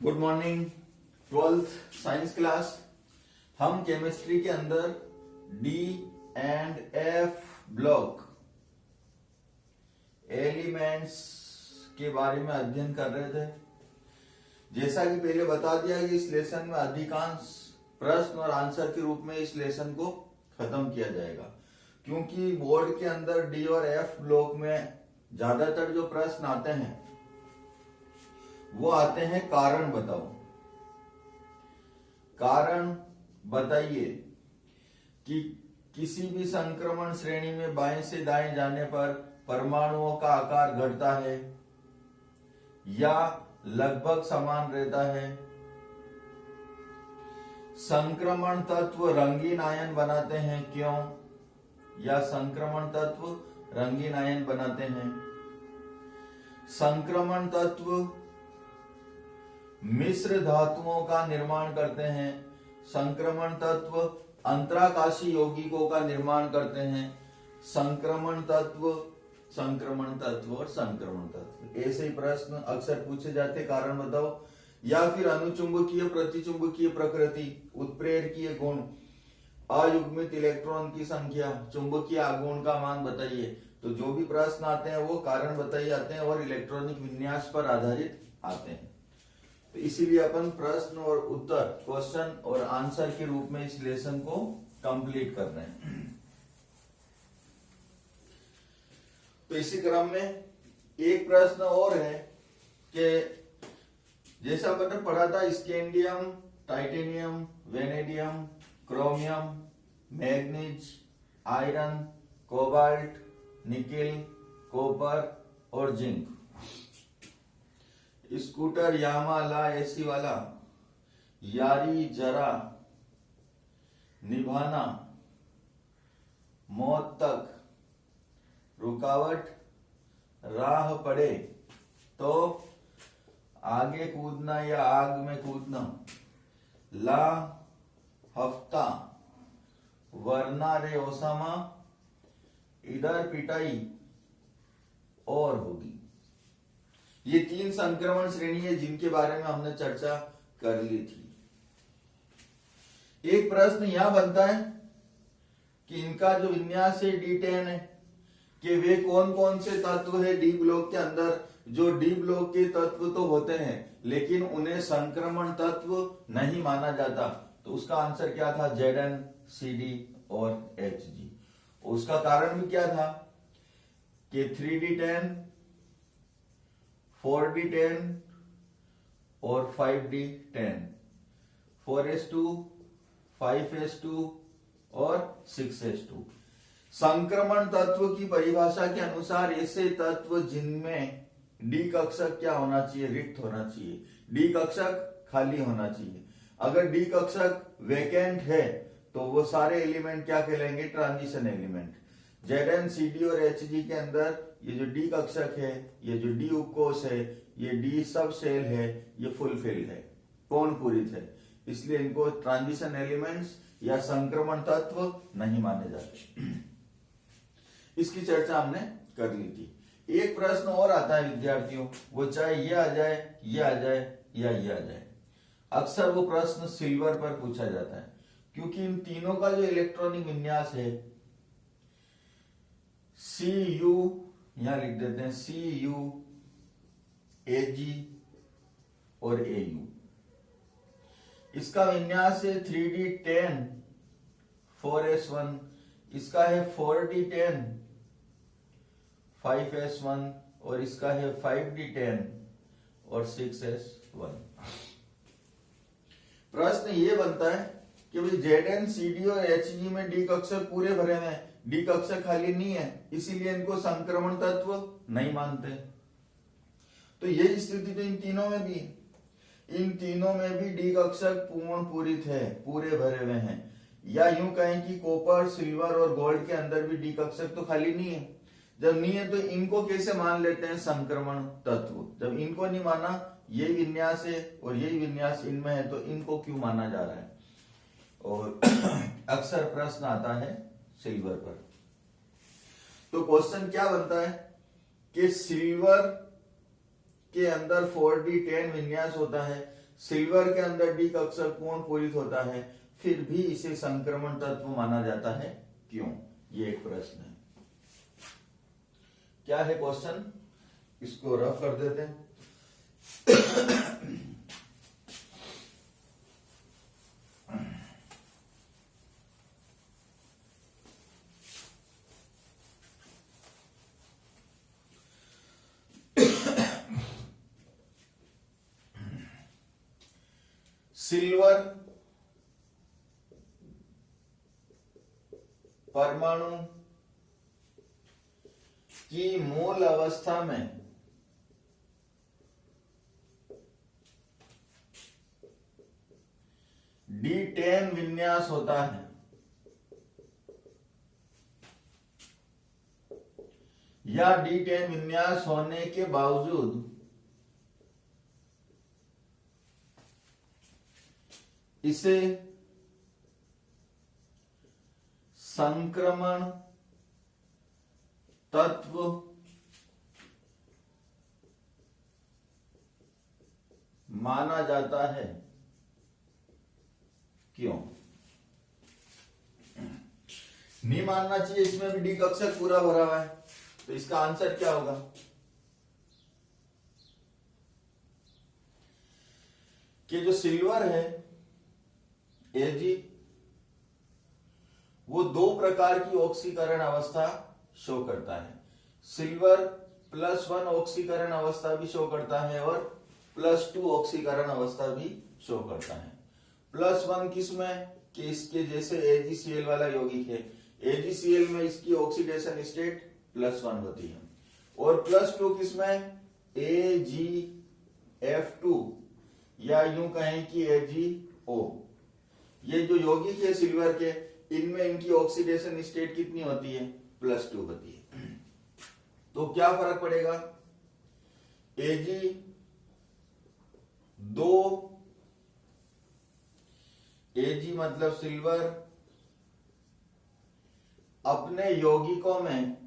Good morning. 12th science class. हम chemistry के अंदर D and F block elements के बारे में अध्ययन कर रहे थे। जैसा कि पहले बता दिया कि इस लेसन में अधिकांश प्रश्न और आंसर के रूप में इस लेसन को खत्म किया जाएगा, क्योंकि बोर्ड के अंदर डी और एफ ब्लॉक में ज्यादातर जो प्रश्न आते हैं वो आते हैं कारण बताओ। कारण बताइए कि किसी भी संक्रमण श्रेणी में बाएं से दाएं जाने पर परमाणुओं का आकार घटता है या लगभग समान रहता है। संक्रमण तत्व रंगीन आयन बनाते हैं क्यों, या संक्रमण तत्व रंगीन आयन बनाते हैं। संक्रमण तत्व मिश्र धातुओं का निर्माण करते हैं। संक्रमण तत्व अंतराकाशी यौगिकों का निर्माण करते हैं। संक्रमण तत्व और संक्रमण तत्व, ऐसे ही प्रश्न अक्सर पूछे जाते। कारण बताओ। या फिर अनुचुंबकीय प्रतिचुंबकीय प्रकृति, उत्प्रेरकीय गुण, अयुग्मित इलेक्ट्रॉन की संख्या, चुंबकीय आघूर्ण का मान बताइए। तो जो भी प्रश्न आते हैं वो कारण बताइए आते हैं और इलेक्ट्रॉनिक विन्यास पर आधारित आते हैं। तो इसीलिए अपन प्रश्न और उत्तर, क्वेश्चन और आंसर के रूप में इस लेसन को कंप्लीट कर रहे हैं। तो इसी क्रम में एक प्रश्न और है कि जैसा अपन ने पढ़ा था, scandium, titanium, vanadium, chromium, manganese, iron, cobalt, nickel, copper और जिंक। स्कूटर, यामा, ला, एसी वाला, यारी, जरा, निभाना, मौत तक, रुकावट, राह पड़े तो आगे कूदना या आग में कूदना, ला, हफ्ता, वरना रे ओसामा, इधर पिटाई और होगी। ये 3 संक्रमण श्रेणी है जिनके बारे में हमने चर्चा कर ली थी। एक प्रश्न यहां बनता है कि इनका जो विन्यास है D10 है, कि वे कौन कौन से तत्व है डी ब्लॉक के अंदर। जो डी ब्लॉक के तत्व तो होते हैं लेकिन उन्हें संक्रमण तत्व नहीं माना जाता। तो उसका आंसर क्या था? Zn, Cd और Hg। उसका कारण भी क्या था कि 3D10, 4D10 और 5D10, 4s2, 5s2 और 6s2। संक्रमण तत्व की परिभाषा के अनुसार ऐसे तत्व जिनमें डी कक्षक क्या होना चाहिए? रिक्त होना चाहिए। डी कक्षक खाली होना चाहिए। अगर डी कक्षक वैकेंट है तो वो सारे एलिमेंट क्या कहलाएंगे? Transition element. Zn, Cd और Hg के अंदर ये जो डी कक्षक है, ये जो डी उपकोष है, ये डी सब सेल है, ये फुलफिल्ड है, पूर्ण पूरित है। इसलिए इनको ट्रांजिशन एलिमेंट्स या संक्रमण तत्व नहीं माने जाते। इसकी चर्चा हमने कर ली थी। एक प्रश्न और आता है विद्यार्थियों, वो चाहे ये आ जाए, ये आ जाए या ये आ जाए। अक्सर वो प्रश्न सिल्वर पर पूछा जाता है, क्योंकि इन तीनों का जो इलेक्ट्रॉनिक विन्यास है Cu, यहां लिख देते हैं Cu, Ag और Au। इसका विन्यास है 3D10, 4s1। इसका है 4D10, 5s1 और इसका है 5D10 और 6s1। प्रश्न ये बनता है कि भाई Zn, Cd और Hg में डी कक्षक पूरे भरे हुए हैं, डी कक्षक खाली नहीं है, इसीलिए इनको संक्रमण तत्व नहीं मानते। तो ये स्थिति तो इन तीनों में भी है। इन तीनों में भी डी कक्षक पूर्ण पूरित है, पूरे भरे हुए हैं। या यूं कहें कि कॉपर, सिल्वर और गोल्ड के अंदर भी डी कक्षक तो खाली नहीं है। जब नहीं है तो इनको कैसे मान लेते हैं संक्रमण तत्व? जब इनको नहीं माना, यही विन्यास है और यही विन्यास इनमें है, तो इनको क्यों माना जा रहा है? और अक्सर प्रश्न आता है सिल्वर पर। तो क्वेश्चन क्या बनता है कि सिल्वर के अंदर 4D10 विन्यास होता है, सिल्वर के अंदर डी कक्षक कोण पूरित होता है, फिर भी इसे संक्रमण तत्व माना जाता है, क्यों? ये एक प्रश्न है। क्या है क्वेश्चन, इसको रफ कर देते हैं। सिल्वर परमाणु की मूल अवस्था में D10 विन्यास होता है, या D10 विन्यास होने के बावजूद इसे संक्रमण तत्व माना जाता है, क्यों? नहीं मानना चाहिए, इसमें भी डी कक्षक पूरा भरा हुआ है, तो इसका आंसर क्या होगा? कि जो सिल्वर है Ag, वो दो प्रकार की ऑक्सीकरण अवस्था शो करता है। सिल्वर +1 ऑक्सीकरण अवस्था भी शो करता है और +2 ऑक्सीकरण अवस्था भी शो करता है। +1 किसमें, कि इसके जैसे AgCl वाला यौगिक है, AgCl में इसकी ऑक्सीडेशन स्टेट +1 होती है, और +2 किसमें, AgF2, या यूं कहें कि AgO। ये जो यौगिक है सिल्वर के, इनमें इनकी ऑक्सीडेशन स्टेट कितनी होती है, +2 होती है। तो क्या फर्क पड़ेगा, Ag मतलब सिल्वर अपने यौगिकों में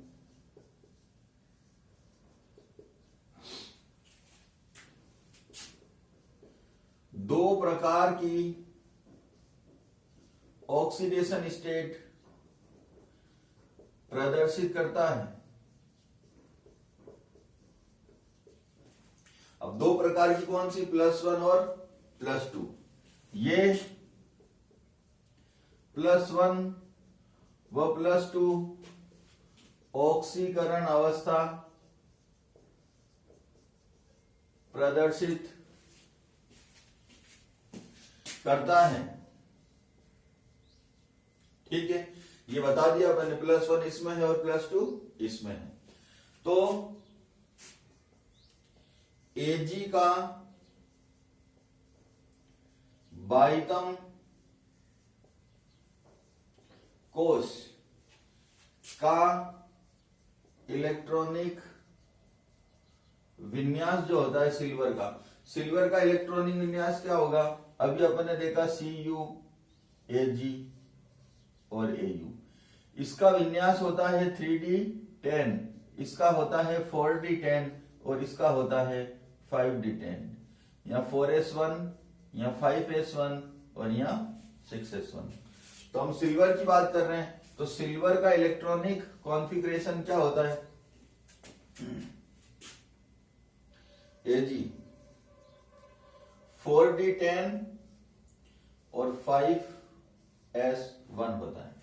दो प्रकार की ऑक्सीडेशन स्टेट प्रदर्शित करता है। अब दो प्रकार की कौन सी, +1 और +2। ये +1 व +2 ऑक्सीकरण अवस्था प्रदर्शित करता है, ठीक है। ये बता दिया मैंने, +1 इसमें है और +2 इसमें है। तो Ag का बाह्यतम कोश का इलेक्ट्रॉनिक विन्यास जो होता है सिल्वर का इलेक्ट्रॉनिक विन्यास क्या होगा, अभी अपन ने देखा Cu, Ag और Au। इसका विन्यास होता है 3D10, इसका होता है 4D10 और इसका होता है 5D10, या 4s1 या 5s1 और या 6s1। तो हम सिल्वर की बात कर रहे हैं, तो सिल्वर का इलेक्ट्रॉनिक कॉन्फ़िगरेशन क्या होता है, Ag 4D10 और 5s1 होता है।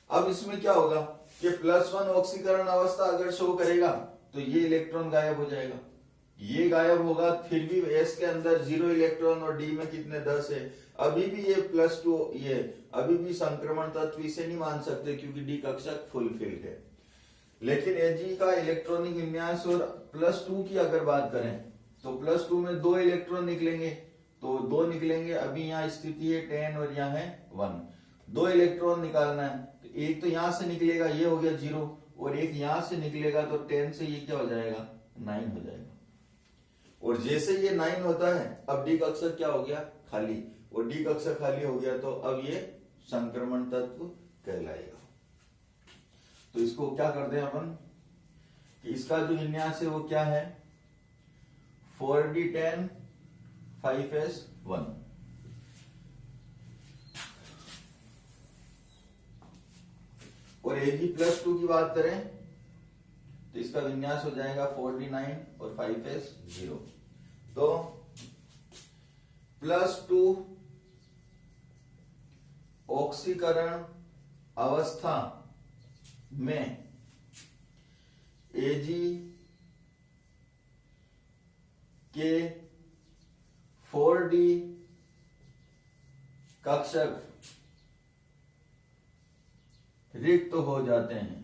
अब इसमें क्या होगा कि +1 ऑक्सीकरण अवस्था अगर शो करेगा तो ये इलेक्ट्रॉन गायब हो जाएगा, ये गायब होगा, फिर भी S के अंदर 0 इलेक्ट्रॉन और D में कितने 10 है, अभी भी ये +2, ये अभी भी संक्रमण तत्व इसे नहीं मान सकते क्योंकि D कक्षक फुलफिल्ड है। लेकिन Ag का इलेक्ट्रॉनिक विन्यास और +2 की अगर बात करें तो +2 में 2 इलेक्ट्रॉन निकलेंगे, तो 2 निकलेंगे, अभी यहाँ स्थिति है 10 और यहाँ है 1, 2 इलेक्ट्रॉन निकालना है, तो एक तो यहां से निकलेगा, ये हो गया 0, और एक यहां से निकलेगा, तो 10 से ये क्या हो जाएगा, 9 हो जाएगा। और जैसे ये 9 होता है, अब D कक्षक क्या हो गया, खाली, और D कक्षक खाली हो गया तो अब ये संक्रमण तत्व कहलाएगा। तो इसको क्या करते हैं अपन कि इसका जो विन्यास है वो क्या है, 4D10 5s1। और Ag+2 की बात करें तो इसका विन्यास हो जाएगा 49 और 5s0। तो +2 ऑक्सीकरण अवस्था में Ag के 4d कक्षक रिक्त हो जाते हैं,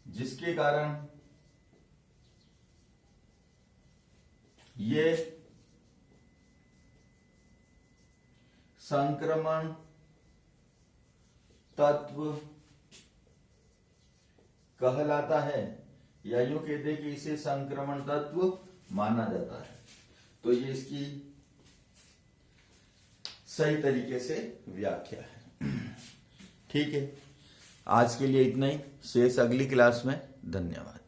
जिसके कारण ये संक्रमण तत्व कहलाता है, या यूं कहते हैं कि इसे संक्रमण तत्व माना जाता है। तो ये इसकी सही तरीके से व्याख्या है। ठीक है, आज के लिए इतना ही, शेष अगली क्लास में। धन्यवाद।